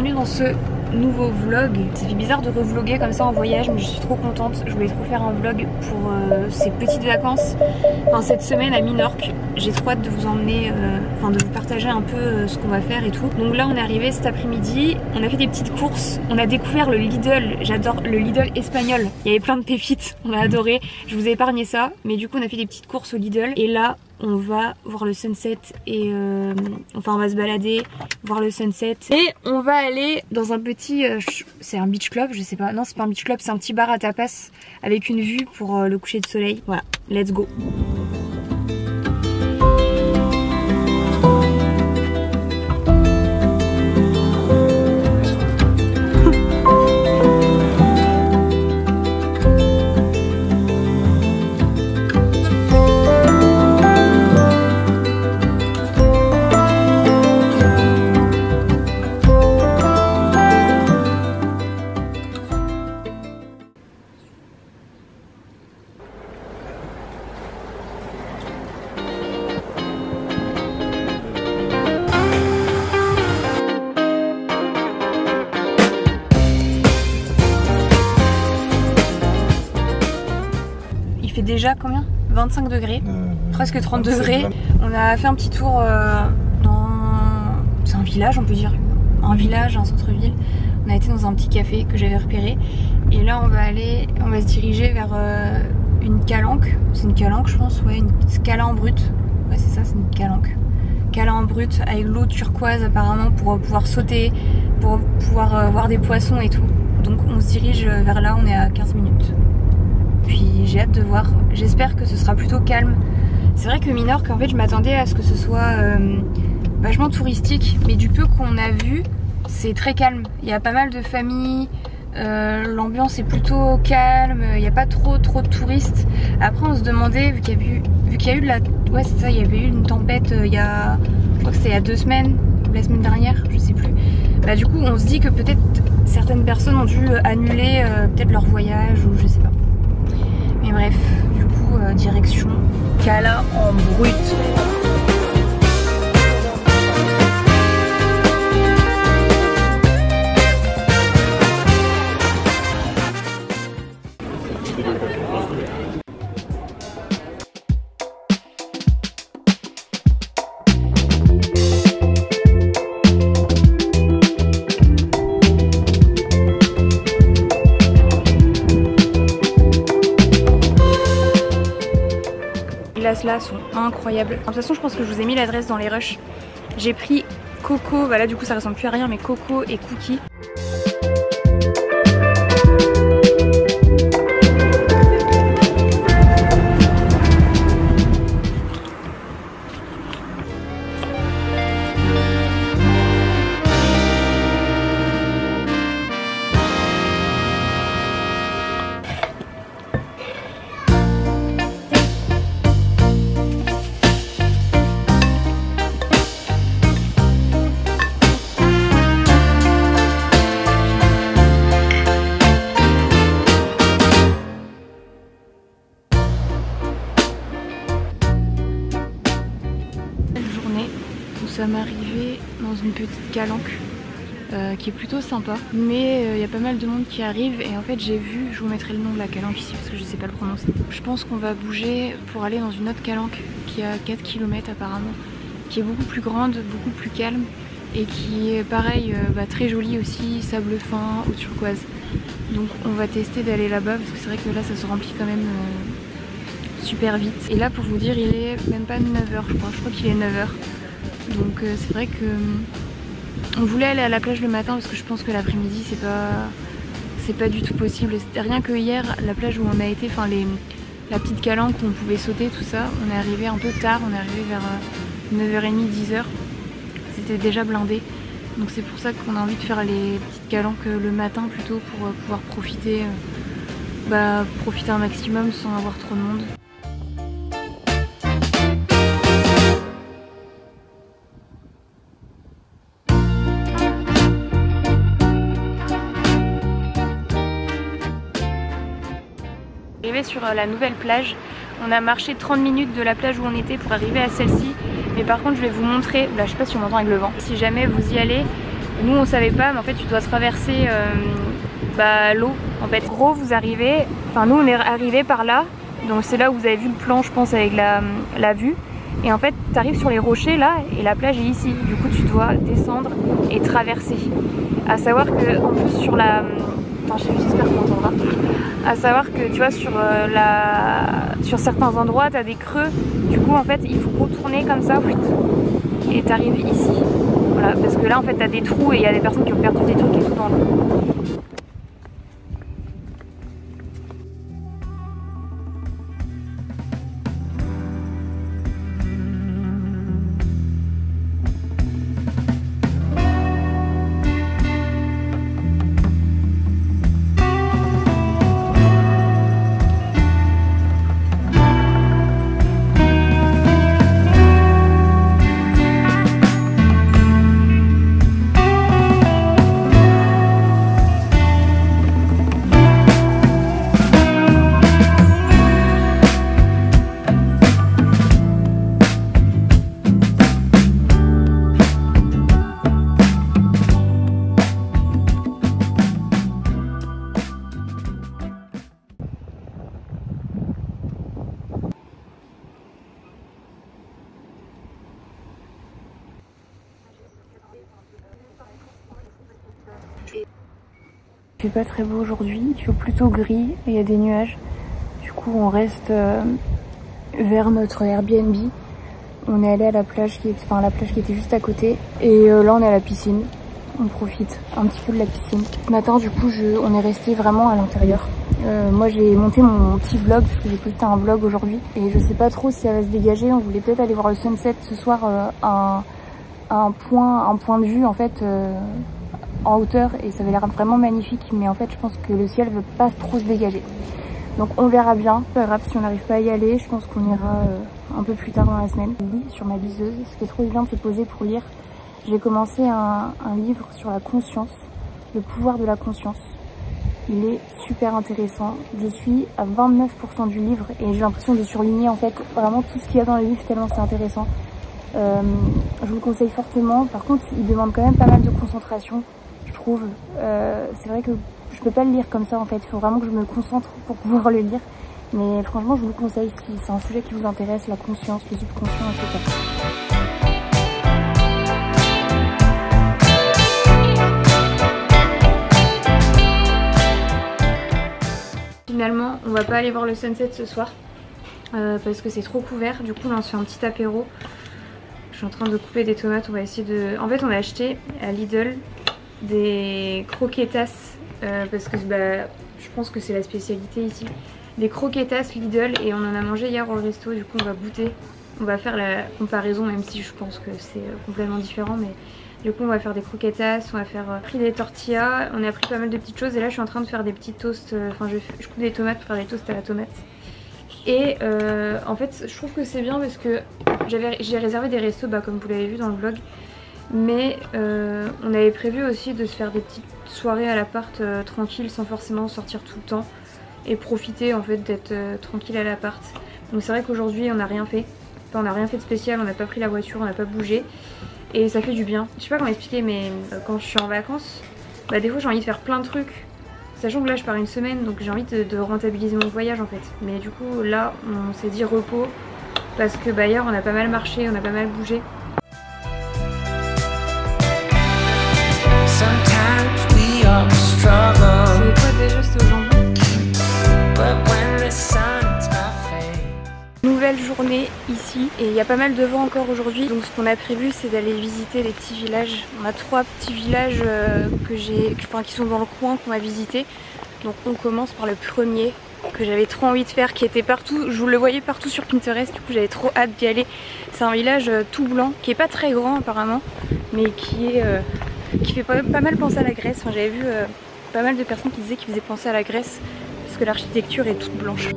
bienvenue dans ce nouveau vlog. Ça fait bizarre de revloguer comme ça en voyage, mais je suis trop contente. Je voulais trop faire un vlog pour ces petites vacances, enfin cette semaine à Minorque. J'ai trop hâte de vous emmener, enfin de vous partager un peu ce qu'on va faire et tout. Donc là on est arrivé cet après-midi, on a fait des petites courses, on a découvert le Lidl. J'adore le Lidl espagnol, il y avait plein de pépites, on a adoré. Je vous ai épargné ça, mais du coup on a fait des petites courses au Lidl et là on va voir le sunset et enfin on va se balader, voir le sunset et on va aller dans un petit, c'est un beach club, je sais pas, non c'est pas un beach club, c'est un petit bar à tapas avec une vue pour le coucher de soleil. Voilà, let's go. Déjà combien? 25 degrés, presque 30 degrés. On a fait un petit tour dans... c'est un village on peut dire, un village, un centre-ville. On a été dans un petit café que j'avais repéré. Et là on va se diriger vers une calanque. C'est une calanque je pense, ouais, une cala en brut. Ouais c'est ça, c'est une calanque. Cala en brut avec l'eau turquoise apparemment pour pouvoir sauter, pour pouvoir voir des poissons et tout. Donc on se dirige vers là, on est à 15 minutes. Puis j'ai hâte de voir, j'espère que ce sera plutôt calme. C'est vrai que Minorque, en fait je m'attendais à ce que ce soit vachement touristique, mais du peu qu'on a vu, c'est très calme. Il y a pas mal de familles, l'ambiance est plutôt calme, il n'y a pas trop de touristes. Après on se demandait, vu qu'il y a eu de la... ouais c'est ça, il y avait eu une tempête il y a... je crois que c'était il y a 2 semaines, ou la semaine dernière, je sais plus. Bah du coup on se dit que peut-être certaines personnes ont dû annuler peut-être leur voyage ou je sais pas. Mais bref, du coup, direction Cala en brut. Là sont incroyables. De toute façon je pense que je vous ai mis l'adresse dans les rushs. J'ai pris coco, bah là du coup ça ressemble plus à rien mais coco et cookies. Nous sommes arrivés dans une petite calanque qui est plutôt sympa, mais il y a pas mal de monde qui arrive et en fait j'ai vu, je vous mettrai le nom de la calanque ici parce que je sais pas le prononcer. Je pense qu'on va bouger pour aller dans une autre calanque qui a 4 km apparemment, qui est beaucoup plus grande, beaucoup plus calme et qui est pareil, très jolie aussi, sable fin, eau turquoise. Donc on va tester d'aller là-bas parce que c'est vrai que là ça se remplit quand même super vite. Et là pour vous dire il est même pas 9h je crois qu'il est 9h. Donc c'est vrai que on voulait aller à la plage le matin parce que je pense que l'après-midi c'est pas du tout possible. Rien que hier, la plage où on a été, enfin la petite calanque où on pouvait sauter, tout ça, on est arrivé un peu tard, on est arrivé vers 9h30, 10h. C'était déjà blindé. Donc c'est pour ça qu'on a envie de faire les petites calanques le matin plutôt pour pouvoir profiter un maximum sans avoir trop de monde. Arrivé sur la nouvelle plage, on a marché 30 minutes de la plage où on était pour arriver à celle-ci, mais par contre je vais vous montrer, là je sais pas si on m'entend avec le vent, si jamais vous y allez, Nous on savait pas, mais en fait tu dois traverser l'eau. En fait, gros, vous arrivez, enfin nous on est arrivé par là, donc c'est là où vous avez vu le plan, je pense, avec la vue. Et en fait, tu arrives sur les rochers là, et la plage est ici. Du coup, tu dois descendre et traverser. À savoir que, en plus, sur la... Enfin, j'espère qu'on entendra. À savoir que, tu vois, sur certains endroits, tu as des creux. Du coup, en fait, il faut contourner comme ça, et tu arrives ici. Voilà, parce que là, en fait, tu as des trous et il y a des personnes qui ont perdu des trucs et tout dans l'eau. Il fait pas très beau aujourd'hui, il fait plutôt gris et il y a des nuages. Du coup on reste vers notre Airbnb. On est allé à la plage qui était juste à côté. Et là on est à la piscine. On profite un petit peu de la piscine. Ce matin du coup on est resté vraiment à l'intérieur. Moi j'ai monté mon petit vlog parce que j'ai posté un vlog aujourd'hui. Et je sais pas trop si ça va se dégager. On voulait peut-être aller voir le sunset ce soir à un point de vue en fait. En hauteur et ça avait l'air vraiment magnifique, mais en fait je pense que le ciel veut pas trop se dégager, donc on verra bien. Pas grave si on n'arrive pas à y aller, je pense qu'on ira un peu plus tard dans la semaine. Je lis sur ma liseuse, ce qui est trop bien de se poser pour lire. J'ai commencé un livre sur la conscience, le pouvoir de la conscience. Il est super intéressant, je suis à 29% du livre et j'ai l'impression de surligner en fait vraiment tout ce qu'il y a dans le livre tellement c'est intéressant. Je vous le conseille fortement. Par contre il demande quand même pas mal de concentration. C'est vrai que je peux pas le lire comme ça en fait, il faut vraiment que je me concentre pour pouvoir le lire, mais franchement je vous le conseille si c'est un sujet qui vous intéresse, la conscience, le subconscient, etc. Finalement on va pas aller voir le sunset ce soir parce que c'est trop couvert, du coup là on se fait un petit apéro. Je suis en train de couper des tomates, on va essayer de... En fait on a acheté à Lidl des croquetas parce que je pense que c'est la spécialité ici, des croquetas Lidl, et on en a mangé hier au resto. Du coup on va goûter, on va faire la comparaison, même si je pense que c'est complètement différent, mais du coup on va faire des croquetas, on va faire pris des tortillas, on a pris pas mal de petites choses et là je suis en train de faire des petits toasts, enfin je coupe des tomates pour faire des toasts à la tomate. Et en fait je trouve que c'est bien parce que j'ai réservé des restos comme vous l'avez vu dans le vlog. Mais on avait prévu aussi de se faire des petites soirées à l'appart tranquille, sans forcément sortir tout le temps, et profiter en fait d'être tranquille à l'appart. Donc c'est vrai qu'aujourd'hui on n'a rien fait, enfin on n'a rien fait de spécial, on n'a pas pris la voiture, on n'a pas bougé, et ça fait du bien. Je sais pas comment expliquer, mais quand je suis en vacances, des fois j'ai envie de faire plein de trucs, sachant que là je pars une semaine, donc j'ai envie de rentabiliser mon voyage en fait. Mais du coup là on s'est dit repos, parce que hier on a pas mal marché, on a pas mal bougé. C'est quoi déjà, c'est au jambon? Nouvelle journée ici et il y a pas mal de vent encore aujourd'hui, donc ce qu'on a prévu c'est d'aller visiter les petits villages. On a 3 petits villages qui sont dans le coin qu'on va visiter. Donc on commence par le premier que j'avais trop envie de faire, qui était partout, je vous le voyais partout sur Pinterest, du coup j'avais trop hâte d'y aller. C'est un village tout blanc qui est pas très grand apparemment, mais qui fait pas mal penser à la Grèce. Enfin, j'avais vu pas mal de personnes qui disaient qu'il faisait penser à la Grèce parce que l'architecture est toute blanche.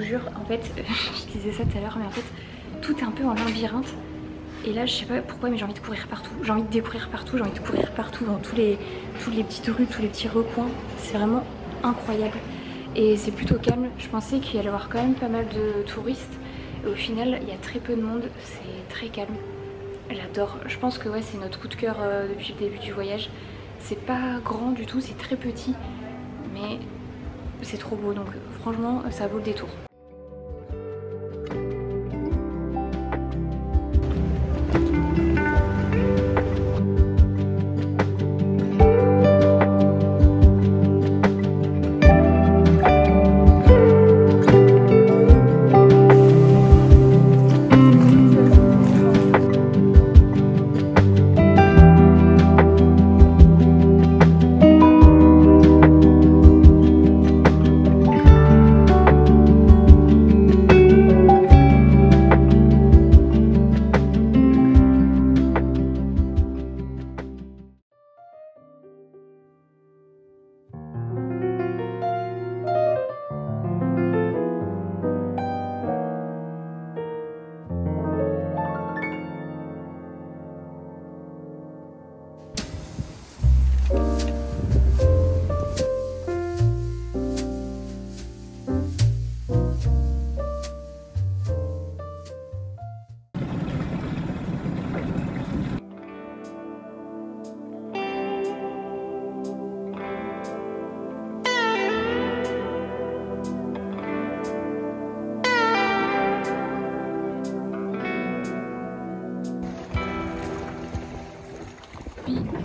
jure, en fait, je disais ça tout à l'heure, mais en fait, tout est un peu en labyrinthe. Et là, je sais pas pourquoi, mais j'ai envie de courir partout. J'ai envie de découvrir partout, j'ai envie de courir partout dans toutes les petites rues, tous les petits recoins. C'est vraiment incroyable. Et c'est plutôt calme. Je pensais qu'il y allait y avoir quand même pas mal de touristes. Et au final, il y a très peu de monde. C'est très calme. J'adore. Je pense que ouais, c'est notre coup de cœur depuis le début du voyage. C'est pas grand du tout, c'est très petit. Mais c'est trop beau. Donc franchement, ça vaut le détour.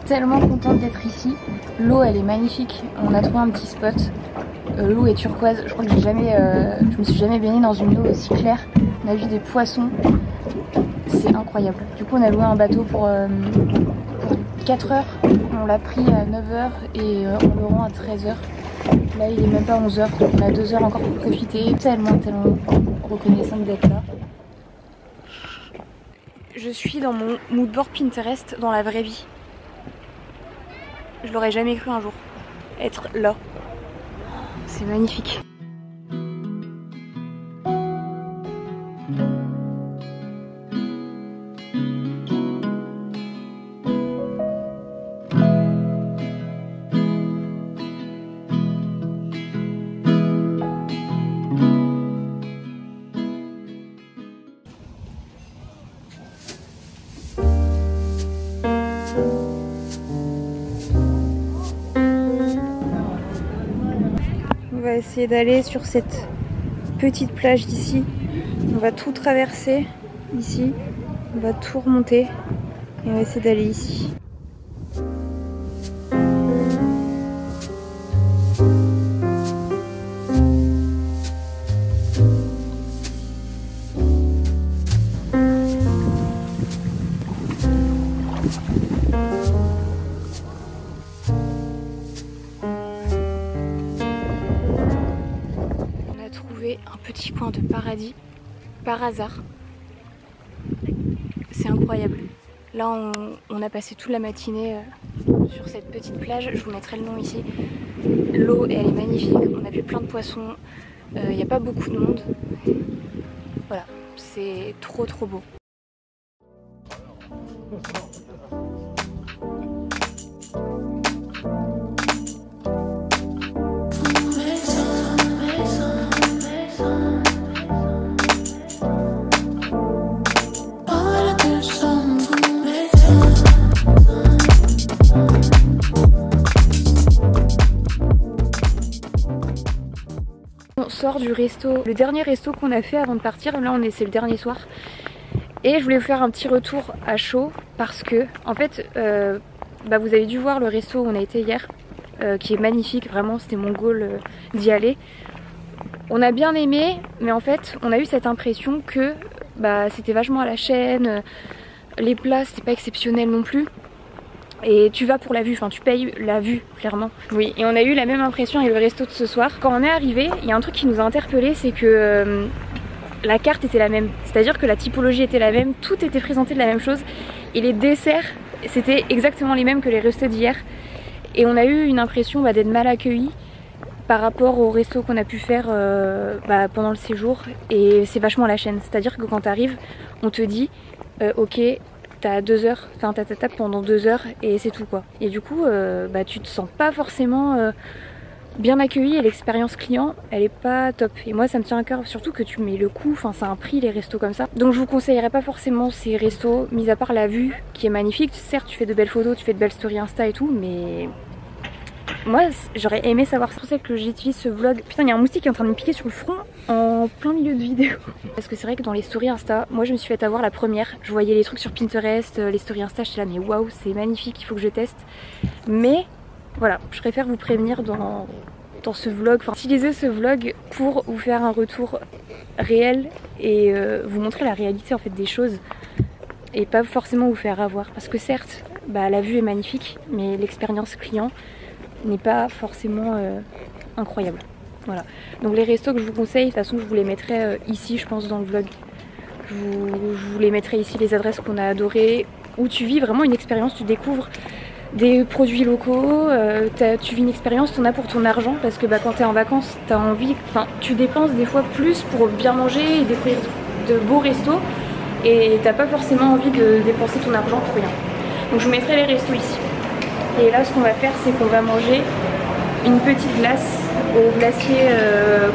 Tellement contente d'être ici. L'eau elle est magnifique. On a trouvé un petit spot. L'eau est turquoise. Je crois que je me suis jamais baignée dans une eau aussi claire. On a vu des poissons. C'est incroyable. Du coup on a loué un bateau pour 4 heures. On l'a pris à 9 h et on le rend à 13 h. Là il est même pas 11 h. Donc on a 2 heures encore pour profiter. Tellement reconnaissante d'être là. Je suis dans mon moodboard Pinterest dans la vraie vie. Je l'aurais jamais cru un jour, être là. C'est magnifique. On va essayer d'aller sur cette petite plage d'ici. On va tout traverser ici. On va tout remonter. Et on va essayer d'aller ici. Un petit coin de paradis par hasard. C'est incroyable. Là on a passé toute la matinée sur cette petite plage. Je vous mettrai le nom ici. L'eau elle est magnifique. On a vu plein de poissons. Il n'y a pas beaucoup de monde. Voilà, c'est trop beau. On sort du resto, le dernier resto qu'on a fait avant de partir. Là c'est le dernier soir. Et je voulais vous faire un petit retour à chaud parce que en fait vous avez dû voir le resto où on a été hier qui est magnifique, vraiment c'était mon goal d'y aller. On a bien aimé, mais en fait on a eu cette impression que c'était vachement à la chaîne, les plats c'était pas exceptionnel non plus. Et tu vas pour la vue, enfin tu payes la vue clairement. Oui, et on a eu la même impression avec le resto de ce soir. Quand on est arrivé, il y a un truc qui nous a interpellé, c'est que la carte était la même. C'est-à-dire que la typologie était la même, tout était présenté de la même chose. Et les desserts, c'était exactement les mêmes que les restos d'hier. Et on a eu une impression d'être mal accueillis. par rapport au resto qu'on a pu faire pendant le séjour, et c'est vachement la chaîne. C'est-à-dire que quand t'arrives, on te dit ok, t'as 2 heures, enfin t'as ta table pendant 2 heures et c'est tout quoi. Et du coup tu te sens pas forcément bien accueilli et l'expérience client elle est pas top. Et moi ça me tient à cœur, surtout que tu mets le coût, enfin c'est un prix les restos comme ça. Donc je vous conseillerais pas forcément ces restos, mis à part la vue qui est magnifique. Certes tu fais de belles photos, tu fais de belles stories Insta et tout, mais moi j'aurais aimé savoir. C'est pour ça que j'utilise ce vlog. Putain, il y a un moustique qui est en train de me piquer sur le front en plein milieu de vidéo. Parce que c'est vrai que dans les stories Insta, moi je me suis fait avoir la première. Je voyais les trucs sur Pinterest, les stories Insta, j'étais là mais waouh c'est magnifique, il faut que je teste. Mais voilà, je préfère vous prévenir dans ce vlog, enfin utiliser ce vlog pour vous faire un retour réel et vous montrer la réalité en fait des choses. Et pas forcément vous faire avoir. Parce que certes, la vue est magnifique, mais l'expérience client n'est pas forcément incroyable. Voilà. Donc les restos que je vous conseille, de toute façon je vous les mettrai ici je pense dans le vlog. Je vous les mettrai ici, les adresses qu'on a adorées, où tu vis vraiment une expérience, tu découvres des produits locaux, tu vis une expérience, tu en as pour ton argent, parce que quand tu es en vacances, tu as envie, tu dépenses des fois plus pour bien manger et découvrir de beaux restos, et t'as pas forcément envie de dépenser ton argent pour rien. Donc je vous mettrai les restos ici. Et là ce qu'on va faire c'est qu'on va manger une petite glace au glacier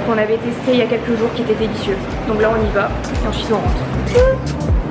qu'on avait testé il y a quelques jours qui était délicieux. Donc là on y va et ensuite on rentre.